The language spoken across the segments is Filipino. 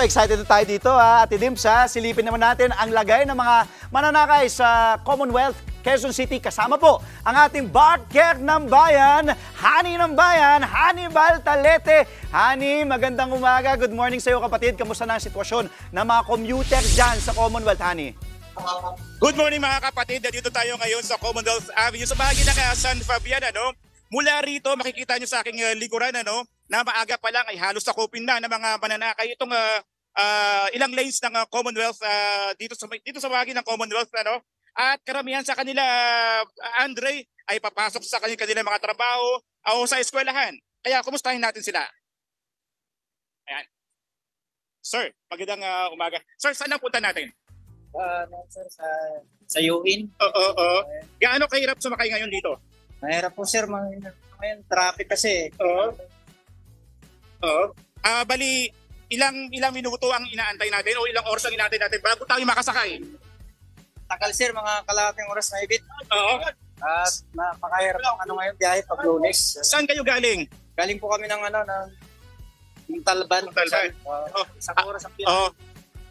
eto, excited na tayo dito ha, Ate Dims ha. Silipin naman natin ang lagay ng mga mananakay sa Commonwealth, Quezon City. Kasama po ang ating barker ng bayan, Hani ng bayan, Hannibal Talete. Hani, magandang umaga. Good morning sa iyo kapatid. Kamusta na ang sitwasyon ng mga commuter dyan sa Commonwealth, Hani? Good morning mga kapatid. Dito tayo ngayon sa Commonwealth Avenue sa bahagi ng San Fabian. Mula rito makikita nyo sa aking likuran na maaga pa lang ay halos sakupin na ng mga mananakay itong ilang lanes ng Commonwealth dito sa bahagi ng Commonwealth at karamihan sa kanila Andre ay papasok sa kanilang mga trabaho o sa eskwelahan. Kaya kumustahin natin sila. Ayan. Sir, magandang umaga. Sir, saan ang punta natin? Sir, sa UIN. Oo. Gaano kahirap sumakay ngayon dito? Mahirap po sir, ngayon traffic kasi. Oo. Bali, ilang minuto ang inaantay natin o ilang oras ang inaantay natin bago tayo makasakay? Takal sir, mga kalahating oras na ibit. Oo. At napakahirap ang ngayon biyahe pag Lunes. Saan kayo galing? Galing po kami ng ng Talban. Isang oras ang biyahe.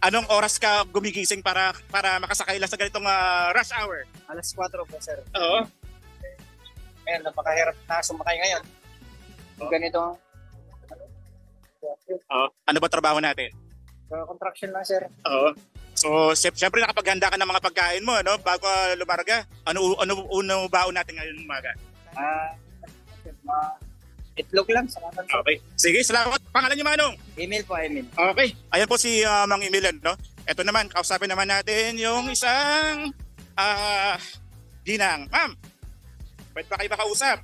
Anong oras ka gumigising para makasakay lang sa ganitong rush hour? Alas 4 po sir. Oo. Ngayon, napakahirap na sumakay ngayon. Ganito. Ano ba trabaho natin? Construction lang sir. Oo. So, siyempre nakapaghanda ka ng mga pagkain mo, bago lumarga. Ano baon natin ngayon umaga? Itlog lang sa kanan. Okay. Sige, salamat. Pangalan niyo, Manong? Email po, email. Okay. Ayan po si Mang Emil, Ito naman, kausapin naman natin yung isang ginang. Ma'am, pwede ba kayo makausap?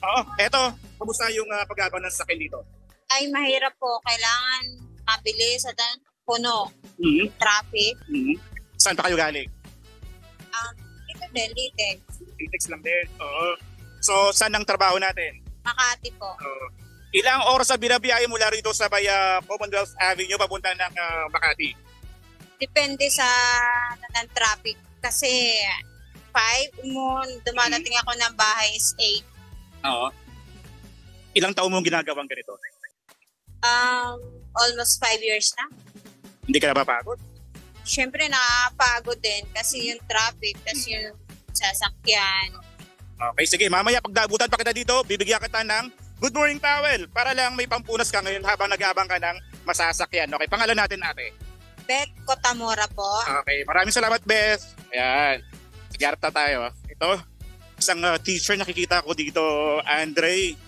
Oo. Eto, kamusta yung pag-abang ng sasakyan dito? Ay, mahirap po. Kailangan mabilis at puno. Traffic. Saan pa kayo galing? Ito din, Litex. Litex lang din. Oo. So, saan ang trabaho natin? Makati po. Ilang oras sa binabiyahe mula rito sa Commonwealth Avenue papunta ng Makati? Depende sa ng traffic. Kasi 5, dumadating ako ng bahay is 8. Oo. Ilang taon mong ginagawang ganito? Almost 5 years na. Hindi ka napapagod? Siyempre nakapagod din kasi yung traffic, kasi yung sasakyan. Okay, sige. Mamaya pagdabutan pa kita dito, bibigyan kita ng good morning towel para lang may pampunas ka ngayon habang nag-aabang ka ng masasakyan. Okay, pangalan natin ate. Beth Cotamora po. Okay, maraming salamat Beth. Ayan, sigarap na tayo. Ito, isang teacher nakikita ko dito, Andre.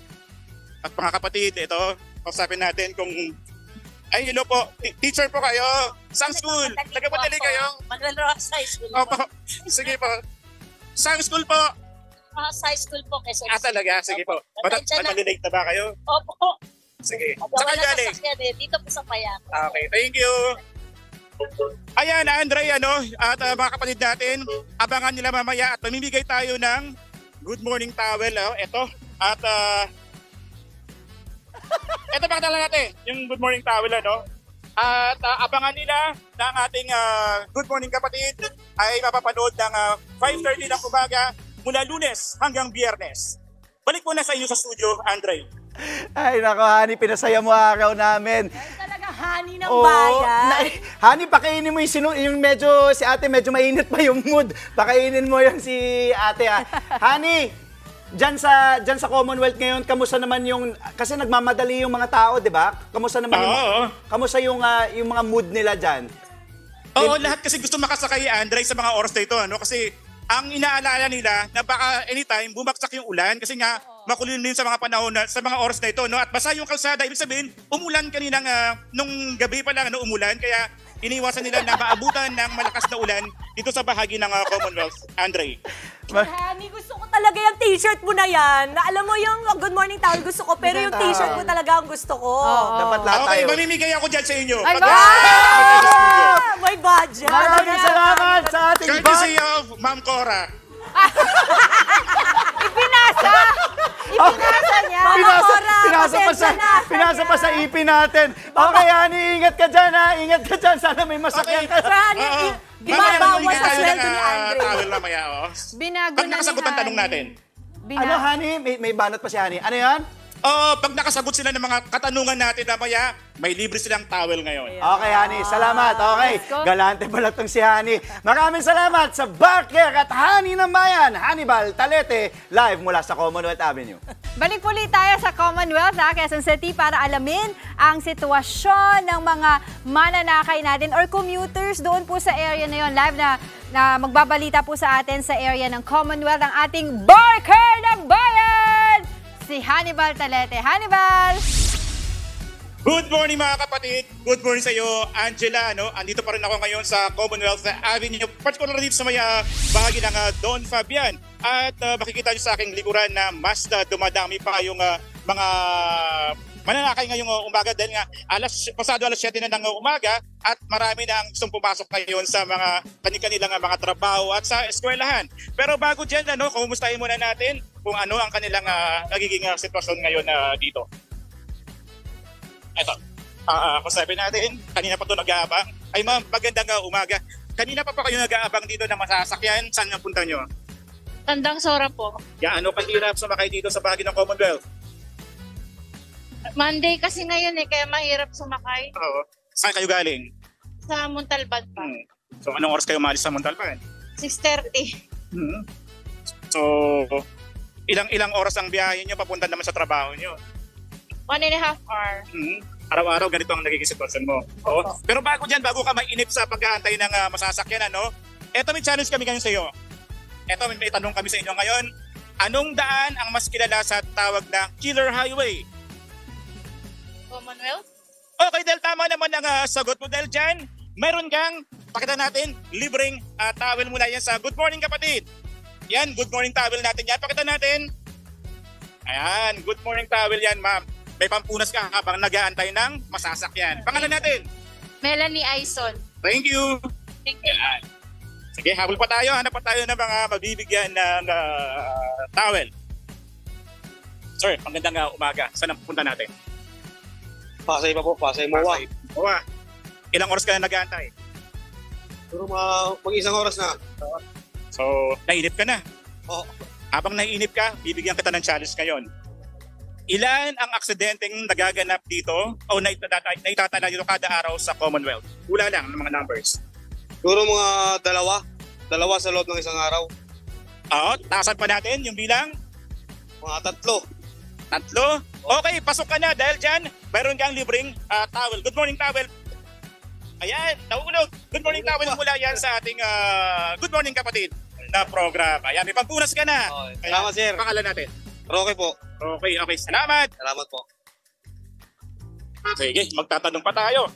At mga kapatid, ito, kausapin natin kung... Ay, hello po. Teacher po kayo. Sang school? Taga-Padali kayo? Manuel Rojas High School. Opo. Sige po. Sang school po? Sa high school po kasi. Talaga? Sige po. Matalilate na ba kayo? Opo. Sige. Saan kayo galing? Dito po sa Payan. Okay, thank you. Ayan, Andre, at mga kapatid natin, abangan nila mamaya at mamimigay tayo ng good morning towel. Ito. At ito pakatala natin, yung good morning towel, At abangan nila na ang ating good morning kapatid ay mapapanood ng 5:30 ng umaga mula Lunes hanggang Biyernes. Balik muna sa inyo sa studio, Andre. Ay, nako, Hani, pinasaya mo araw namin. Talaga Hani ng bayan. Hani, pakainin mo yung si ate, medyo mainit pa yung mood. Pakainin mo yung si ate, ha. Hani, dyan sa Commonwealth ngayon, kamusta naman kasi nagmamadali yung mga tao, di ba? Kamusta naman kamusta yung mga mood nila dyan? Oo, lahat kasi gusto makasakay, Andre, sa mga oras na ito, kasi ang inaalala nila na baka anytime bumagsak yung ulan kasi nga makulimlim sa mga panahon sa mga oras na ito, at basa yung kalsada. Ibig sabihin, umulan kanina nung gabi pa lang umulan, kaya iniwasan nila na maabutan ng malakas na ulan dito sa bahagi ng Commonwealth. Andre. Hani, gusto ko talaga yung t-shirt mo na yan. Alam mo yung good morning towel gusto ko, pero yung t-shirt mo talaga ang gusto ko. Dapat lahat tayo. Okay, mamimigay ako dyan sa inyo. Ay, may budget. Maraming salamat sa ating Courtesy of Ma'am Cora. Ipinasa niya. Pinasa pa sa EP natin. Okay, Hani, ingat ka dyan, ha. Ingat ka dyan. Sana may masakyan ka. Hani, di ba bawas sa sweldo ni Andre? Towel mamaya, Binago Pag na ni nakasagot ang tanong Hani. natin. Ano, Hani? May banat pa si Hani. Ano yan? Pag nakasagot sila ng mga katanungan natin mamaya, may libre silang towel ngayon. Okay, Hani. Salamat. Okay. Let's go. Galante pala itong si Hani. Maraming salamat sa Barker at Hani ng Bayan. Hannibal Talete, live mula sa Commonwealth Avenue. Balik ulit tayo sa Commonwealth, Quezon City, para alamin ang sitwasyon ng mga mananakay natin or commuters doon po sa area na yon. Live na magbabalita po sa atin sa area ng Commonwealth ang ating Barker ng Bayan, si Hannibal Talete. Hannibal! Good morning mga kapatid. Good morning sa iyo, Angela. Andito pa rin ako ngayon sa Commonwealth Avenue, particular dito sa may bahagi ng Don Fabian. At makikita niyo sa aking likuran na mas dumadami pa yung mga mananakay ngayong umaga dahil nga pasado alas 7 na ng umaga at marami na ang gustong pumasok ngayon sa mga kanilang mga trabaho at sa eskwelahan. Pero bago dyan, kumustahin muna natin kung ano ang kanilang nagiging sitwasyon ngayon dito. Ito, kung sabi natin, kanina pa ito nag-aabang. Ay ma'am, magandang umaga. Kanina pa kayo nag-aabang dito ng masasakyan. Saan ang punta nyo? Tandang Sora po. Gaano kahirap sumakay dito sa bahagi ng Commonwealth? Monday kasi ngayon kaya mahirap sumakay. Oo. Saan kayo galing? Sa Montalban pa. So anong oras kayo umalis sa Montalban? 6:30. So, ilang oras ang biyahe nyo papunta naman sa trabaho nyo? 1.5 hour. Araw-araw ganito ang nagiging sitwasyon mo. Oo. Pero bago ka mainip sa pag-aantay ng masasakyan, eto may challenge kami ngayon sa iyo. Eto may tanong kami sa inyo ngayon. Anong daan ang mas kilala sa tawag na Killer Highway? Commonwealth? Okay, dahil tama naman ang sagot mo dahil dyan, meron kang, pakita natin, libreng towel mula yan sa Good Morning Kapatid. Yan, Good Morning towel natin yan. Pakita natin. Ayan, Good Morning towel yan, ma'am. May pampunas ka habang nag-aantay ng masasakyan. Pangalan natin? Melanie Aison. Thank you. Thank you. Ayan. Sige, habol pa tayo. Hanap pa tayo ng mga mabibigyan ng towel. Sir, magandang umaga. Saan ang punta natin? Pasay pa po, Pasay Moa. Moa. Ilang oras ka na nag-aantay? Pero mag-isang oras na. So, nainip ka na. Oo. Habang nainip ka, bibigyan kita ng challenge ngayon. Ilan ang aksidenteng nagaganap dito o naitatala dito kada araw sa Commonwealth? Hula lang ng mga numbers. Siguro mga dalawa sa loob ng isang araw. Oo, taasan pa natin yung bilang. Mga 3. 3. Okay, pasok ka na dahil dyan, mayroon kang libreng towel. Good morning towel. Ayan, nahulog. Good morning towel mula yan sa ating Good Morning Kapatid na program. Ayan, may pampunas ka na. Okay. Salamat, sir. Pangalan natin. Roque po. Okay, salamat. Salamat po. Sige, magtatanong pa tayo.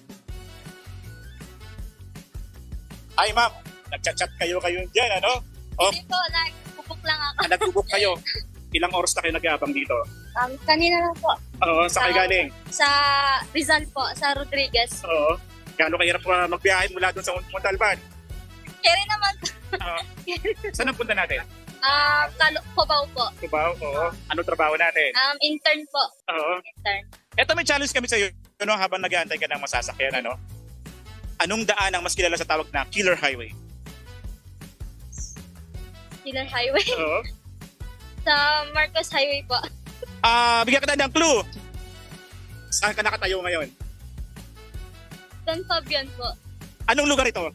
Ay ma'am, nagchat-chat kayo dyan, Oh, Hindi po, nagpupuk lang ako. nag-book kayo. Ilang oras na kayo nag-aabang dito? Kanina lang po. Oo, sa kayo galing? Sa Rizal po, sa Rodriguez. Oo. Gaano kahirap magbiyahe mula doon sa Montalban? Kaya naman, Saan ang punta natin? Cubao po. Cubao, oo. Anong trabaho natin? Intern po. Oo. Intern. Eto may challenge kami sa iyo, habang nag-aantay ka ng masasakyan, Anong daan ang mas kilala sa tawag na Killer Highway? Killer Highway. Oo. Sa Marcos Highway po. Bigyan kita ng clue. Saan ka nakatayo ngayon? Don Fabian po. Anong lugar ito?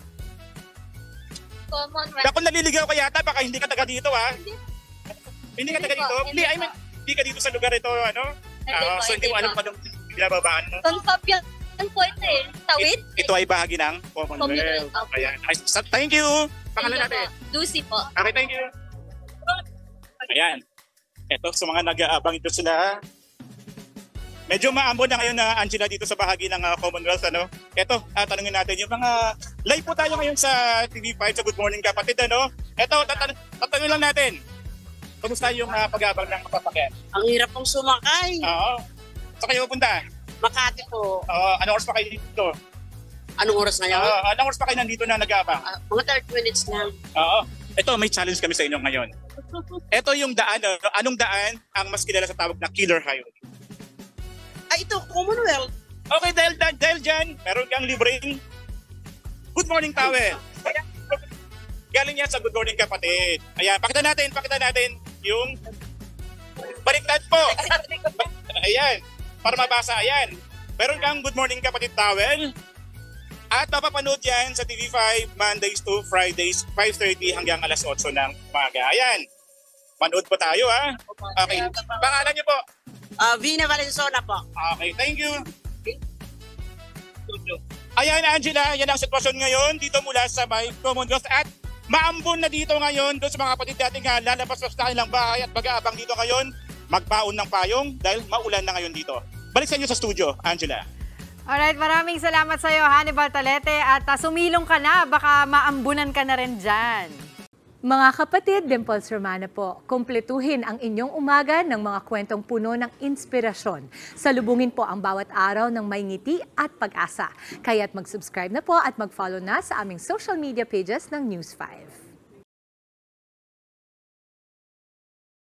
Commonwealth. Kung naliligaw ka yata, baka hindi ka taga dito, ha? Hindi ka taga Hindi po, dito? hindi I mean, hindi ka dito sa lugar ito, So hindi mo alam kung anong binababaan mo? Don Fabian po ito Tawid? Ito ay bahagi ng Commonwealth. Commonwealth. Ayan. Thank you. Pangalan natin. Lucy po. Okay, thank you. Ayan. Ito, sa mga nag-aabang ito sila. Medyo maambon na ngayon na Angela dito sa bahagi ng Commonwealth. Ito, tanungin natin yung mga live po tayo ngayon sa TV5 sa Good Morning Kapatid. Ito, tatanungin lang natin. Kumusta yung pag-aabang ng kapapakyan? Ang hirap pong sumakay. Oo. Saan kayo pupunta? Makati po. Anong oras pa kayo dito? Anong oras ngayon? Anong oras pa kayo nandito na nag-aabang? Mga 30 minutes lang. Oo. Ito, may challenge kami sa inyo ngayon. Ito yung daan. Anong daan ang mas kilala sa tawag na Killer Highway? Ay, ito, Commonwealth. Okay, dahil dyan, meron kang libreng Good Morning towel. Galing yan sa Good Morning Kapatid. Ayan, pakita natin yung baliktad po. Ayan, para mabasa, ayan. Meron kang Good Morning Kapatid towel. At mapapanood yan sa TV5 Mondays to Fridays, 5:30 hanggang alas 8 ng umaga. Ayan, manood po tayo ha. Okay, pangalan niyo po? Vina Valenzuela po. Okay, thank you. Ayan, Angela, yan ang sitwasyon ngayon dito mula sa may Commonwealth at maambon na dito ngayon doon sa mga kapatid natin nga lalabas sa kanilang bahay at mag-aabang dito ngayon, magbaon ng payong dahil maulan na ngayon dito. Balik sa inyo sa studio, Angela. Alright, maraming salamat sa iyo, Hannibal Talete. At sumilong ka na, baka maambunan ka na rin dyan. Mga kapatid, Dimples Romana po, kumpletuhin ang inyong umaga ng mga kwentong puno ng inspirasyon. Salubungin po ang bawat araw ng may ngiti at pag-asa. Kaya't mag-subscribe na po at mag-follow na sa aming social media pages ng News 5.